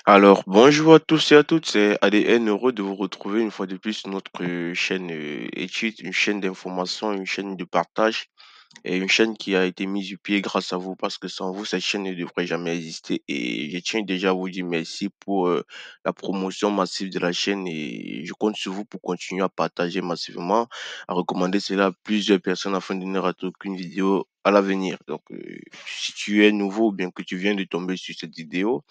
Alors, bonjour à tous et à toutes, c'est ADN, heureux de vous retrouver une fois de plus sur notre chaîne études, une chaîne d'information, une chaîne de partage et une chaîne qui a été mise du pied grâce à vous parce que sans vous, cette chaîne ne devrait jamais exister. Et je tiens déjà à vous dire merci pour la promotion massive de la chaîne et je compte sur vous pour continuer à partager massivement, à recommander cela à plusieurs personnes afin de ne rater aucune vidéo à l'avenir. Donc, si tu es nouveau ou bien que tu viens de tomber sur cette vidéo,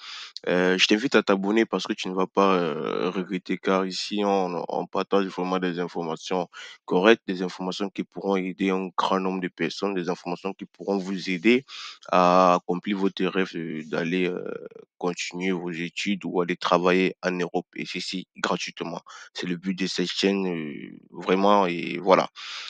je t'invite à t'abonner parce que tu ne vas pas, regretter car ici on partage vraiment des informations correctes, des informations qui pourront aider un grand nombre de personnes, des informations qui pourront vous aider à accomplir votre rêve, d'aller, continuer vos études ou aller travailler en Europe et ceci gratuitement. C'est le but de cette chaîne, vraiment et voilà.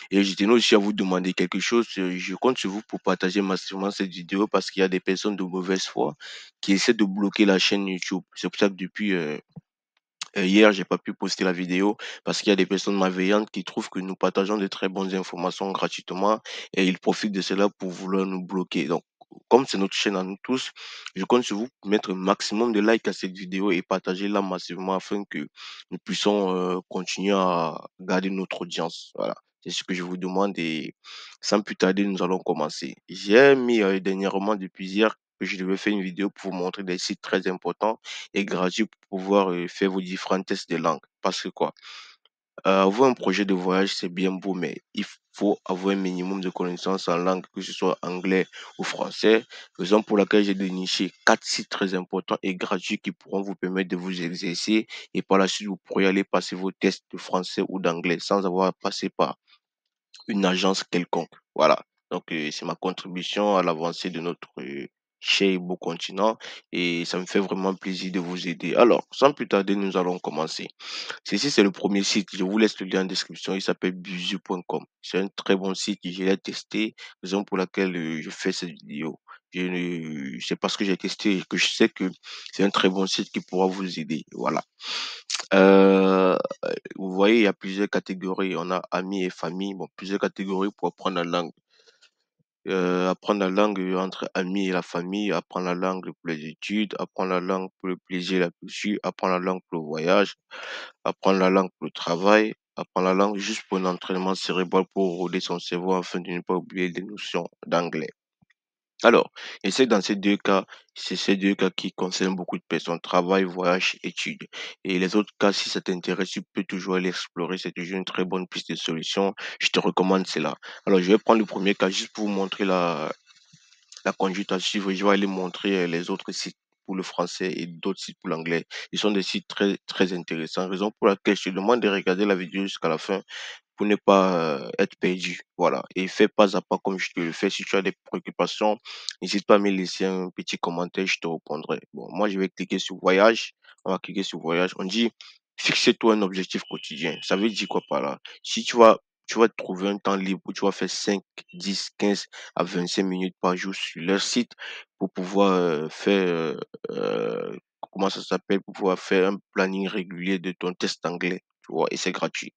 Et je tenais aussi à vous demander quelque chose, je compte sur vous pour partager massivement cette vidéo parce qu'il y a des personnes de mauvaise foi qui essaie de bloquer la chaîne YouTube. C'est pour ça que depuis, hier, j'ai pas pu poster la vidéo parce qu'il y a des personnes malveillantes qui trouvent que nous partageons de très bonnes informations gratuitement et ils profitent de cela pour vouloir nous bloquer. Donc, comme c'est notre chaîne à nous tous, je compte sur vous pour mettre un maximum de likes à cette vidéo et partager-la massivement afin que nous puissions, continuer à garder notre audience. Voilà, c'est ce que je vous demande et sans plus tarder, nous allons commencer. J'ai mis, dernièrement depuis hier que je devais faire une vidéo pour vous montrer des sites très importants et gratuit pour pouvoir, faire vos différents tests de langue. Parce que quoi? Avoir un projet de voyage, c'est bien beau, mais il faut avoir un minimum de connaissances en langue, que ce soit anglais ou français. Raison pour laquelle j'ai déniché 4 sites très importants et gratuits qui pourront vous permettre de vous exercer et par la suite, vous pourrez aller passer vos tests de français ou d'anglais sans avoir à passer par une agence quelconque. Voilà. Donc, c'est ma contribution à l'avancée de notre cher et beau continent et ça me fait vraiment plaisir de vous aider. Alors, sans plus tarder, nous allons commencer. Ceci, c'est le premier site. Je vous laisse le lien en description. Il s'appelle Busuu.com. C'est un très bon site que j'ai testé, raison pour laquelle je fais cette vidéo. C'est parce que j'ai testé que je sais que c'est un très bon site qui pourra vous aider. Voilà. Euh, vous voyez, il y a plusieurs catégories. On a amis et famille. Bon, plusieurs catégories pour apprendre la langue. Apprendre la langue entre amis et la famille, apprendre la langue pour les études, apprendre la langue pour le plaisir et la culture, apprendre la langue pour le voyage, apprendre la langue pour le travail, apprendre la langue juste pour un entraînement cérébral pour rôder son cerveau afin de ne pas oublier les notions d'anglais. Alors, et c'est dans ces 2 cas, c'est ces 2 cas qui concernent beaucoup de personnes, travail, voyage, études. Et les autres cas, si ça t'intéresse, tu peux toujours aller explorer, c'est toujours une très bonne piste de solution. Je te recommande cela. Alors, je vais prendre le premier cas juste pour vous montrer la conduite à suivre. Je vais aller montrer les autres sites pour le français et d'autres sites pour l'anglais. Ils sont des sites très, très intéressants. Raison pour laquelle je te demande de regarder la vidéo jusqu'à la fin pour ne pas, être perdu, voilà et fais pas à pas comme je te le fais. Si tu as des préoccupations, n'hésite pas à me laisser un petit commentaire, je te répondrai. Bon, moi, je vais cliquer sur voyage, on va cliquer sur voyage. On dit: «Fixe-toi un objectif quotidien». Ça veut dire quoi par là? Si tu vas trouver un temps libre où tu vas faire 5, 10, 15 à 25 minutes par jour sur leur site pour pouvoir, faire, comment ça s'appelle? Pour pouvoir faire un planning régulier de ton test anglais, tu vois? Et c'est gratuit.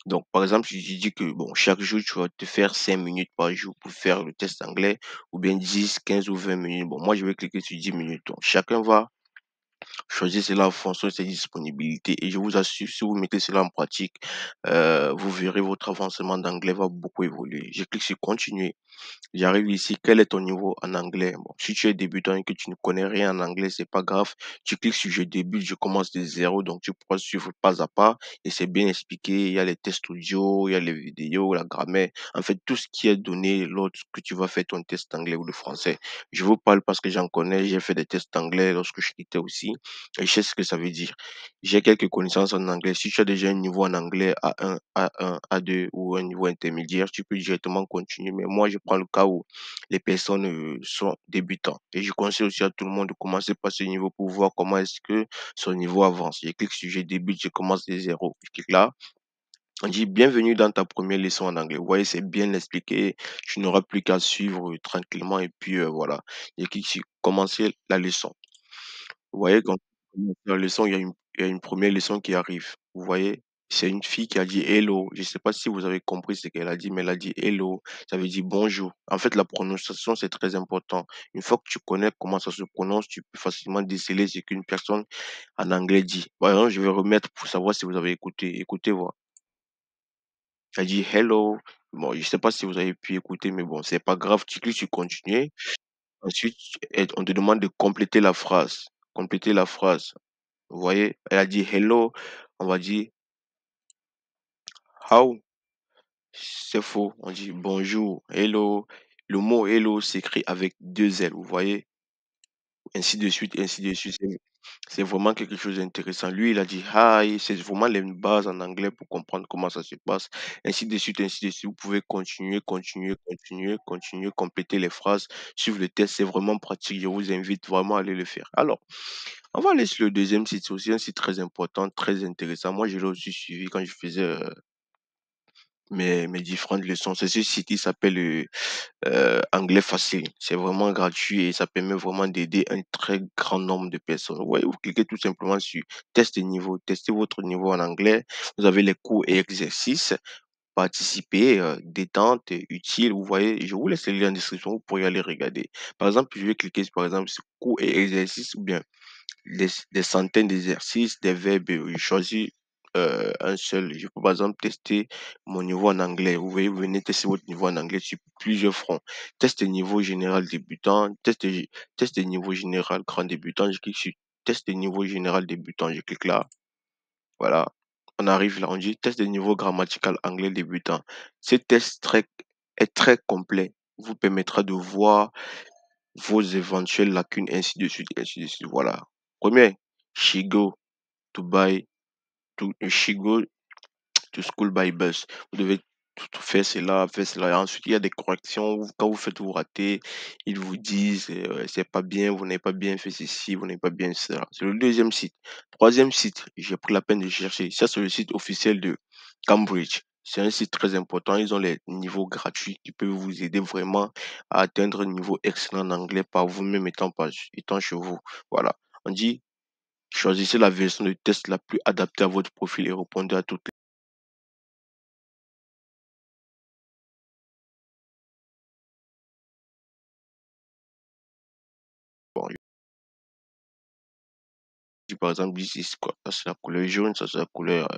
Donc, par exemple, si tu dis que bon, chaque jour, tu vas te faire 5 minutes par jour pour faire le test anglais, ou bien 10, 15 ou 20 minutes. Bon, moi, je vais cliquer sur 10 minutes. Donc, chacun va choisir cela en fonction de ses disponibilités. Et je vous assure, si vous mettez cela en pratique, vous verrez votre avancement d'anglais va beaucoup évoluer. Je clique sur continuer. J'arrive ici, quel est ton niveau en anglais? Bon, si tu es débutant et que tu ne connais rien en anglais, c'est pas grave. Tu cliques sur je débute, je commence de zéro, donc tu pourras suivre pas à pas et c'est bien expliqué. Il y a les tests audio, il y a les vidéos, la grammaire, en fait, tout ce qui est donné lorsque tu vas faire ton test d'anglais ou de français. Je vous parle parce que j'en connais, j'ai fait des tests d'anglais lorsque je quittais aussi et je sais ce que ça veut dire. J'ai quelques connaissances en anglais. Si tu as déjà un niveau en anglais A1, A1, A2 ou un niveau intermédiaire, tu peux directement continuer. Mais moi, je prends le cas où les personnes sont débutants. Et je conseille aussi à tout le monde de commencer par ce niveau pour voir comment est-ce que son niveau avance. Je clique sur je débute, je commence de zéro. Je clique là. On dit bienvenue dans ta première leçon en anglais. Vous voyez, c'est bien expliqué. Tu n'auras plus qu'à suivre tranquillement. Et puis voilà. Je clique sur commencer la leçon. Vous voyez, quand on commence la leçon, il y a une première leçon qui arrive. Vous voyez? C'est une fille qui a dit hello. Je ne sais pas si vous avez compris ce qu'elle a dit, mais elle a dit hello. Ça veut dire bonjour. En fait, la prononciation, c'est très important. Une fois que tu connais comment ça se prononce, tu peux facilement déceler ce qu'une personne en anglais dit. Par exemple, je vais remettre pour savoir si vous avez écouté. Écoutez voir. Elle dit hello. Bon, je sais pas si vous avez pu écouter, mais bon, c'est pas grave. Tu cliques sur continuer. Ensuite, on te demande de compléter la phrase. Compléter la phrase. Vous voyez? Elle a dit hello. On va dire how. C'est faux. On dit bonjour, hello. Le mot hello s'écrit avec 2 L, vous voyez? Ainsi de suite, ainsi de suite. C'est vraiment quelque chose d'intéressant. Lui, il a dit hi. C'est vraiment les bases en anglais pour comprendre comment ça se passe. Ainsi de suite, ainsi de suite. Vous pouvez continuer, continuer, continuer, continuer, compléter les phrases, suivre le test. C'est vraiment pratique. Je vous invite vraiment à aller le faire. Alors, on va aller sur le deuxième site. C'est aussi un site très important, très intéressant. Moi, je l'ai aussi suivi quand je faisais mes différentes leçons. C'est ce site qui s'appelle Anglais Facile. C'est vraiment gratuit et ça permet vraiment d'aider un très grand nombre de personnes. Vous voyez, vous cliquez tout simplement sur test de niveau, testez votre niveau en anglais. Vous avez les cours et exercices, participer, détente, utile. Vous voyez, je vous laisse le lien en description, vous pourrez aller regarder. Par exemple, je vais cliquer par exemple sur cours et exercices ou bien des centaines d'exercices, des verbes, je choisis, un seul. Je peux par exemple tester mon niveau en anglais. Vous voyez, vous venez tester votre niveau en anglais sur plusieurs fronts. Test niveau général débutant, test niveau général grand débutant, je clique sur test de niveau général débutant, je clique là, voilà. On arrive là, on dit test de niveau grammatical anglais débutant. Ce test est très complet, vous permettra de voir vos éventuelles lacunes, ainsi de suite, ainsi de suite. Voilà. Premier, she go to buy she go to school by bus. Vous devez faire cela, faire cela. Et ensuite, il y a des corrections. Quand vous faites vous rater, ils vous disent c'est pas bien, vous n'avez pas bien fait ceci, vous n'avez pas bien fait cela. C'est le deuxième site. Troisième site, j'ai pris la peine de chercher. Ça, c'est le site officiel de Cambridge. C'est un site très important. Ils ont les niveaux gratuits qui peuvent vous aider vraiment à atteindre un niveau excellent en anglais par vous-même étant chez vous. Voilà. On dit, choisissez la version de test la plus adaptée à votre profil et répondez à toutes les par exemple, ici, c'est quoi? Ça, c'est la couleur jaune, ça, c'est la couleur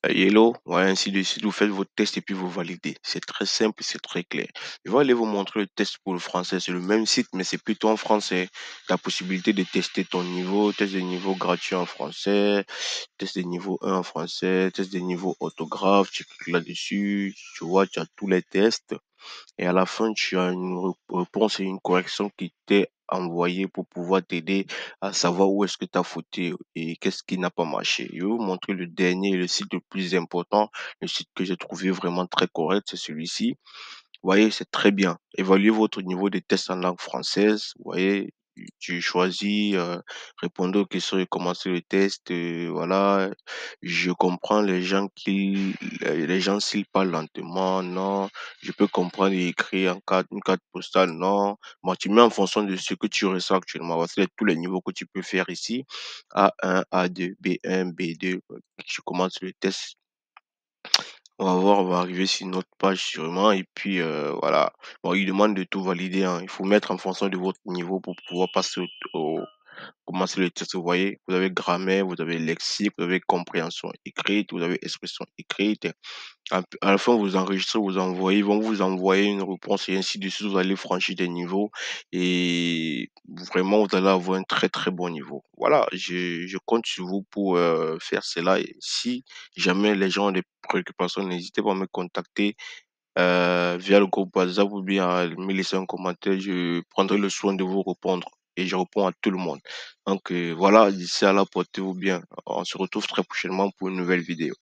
yellow. Ouais, ainsi de suite. Vous faites votre test et puis vous validez. C'est très simple, c'est très clair. Je vais aller vous montrer le test pour le français. C'est le même site, mais c'est plutôt en français. La possibilité de tester ton niveau, test de niveau gratuit en français, test de niveau 1 en français, test de niveau orthographe. Tu cliques là-dessus, tu vois, tu as tous les tests. Et à la fin, tu as une réponse et une correction qui t'est envoyée pour pouvoir t'aider à savoir où est-ce que tu as fauté et qu'est-ce qui n'a pas marché. Je vais vous montrer le dernier, le site le plus important, le site que j'ai trouvé vraiment très correct, c'est celui-ci. Vous voyez, c'est très bien. Évaluez votre niveau de test en langue française. Vous voyez, tu choisis, répondre aux questions et commencer le test. Voilà, je comprends les gens s'ils parlent lentement, non. Je peux comprendre et écrire une carte postale, non. Moi, tu mets en fonction de ce que tu ressens actuellement. Voici tous les niveaux que tu peux faire ici. A1, A2, B1, B2. Je commence le test. On va voir, on va arriver sur une autre page sûrement et puis, voilà. Bon, il demande de tout valider, hein. Il faut mettre en fonction de votre niveau pour pouvoir passer au commencer le test. Vous voyez, vous avez grammaire, vous avez lexique, vous avez compréhension écrite, vous avez expression écrite. À la fin, vous enregistrez, vous envoyez, ils vont vous envoyer une réponse et ainsi de suite. Vous allez franchir des niveaux et vraiment, vous allez avoir un très, très bon niveau. Voilà, je compte sur vous pour faire cela. Et si jamais les gens ont des préoccupations, n'hésitez pas à me contacter via le groupe WhatsApp ou bien à me laisser un commentaire. Je prendrai le soin de vous répondre et je réponds à tout le monde. Donc voilà, d'ici à là, portez-vous bien. On se retrouve très prochainement pour une nouvelle vidéo.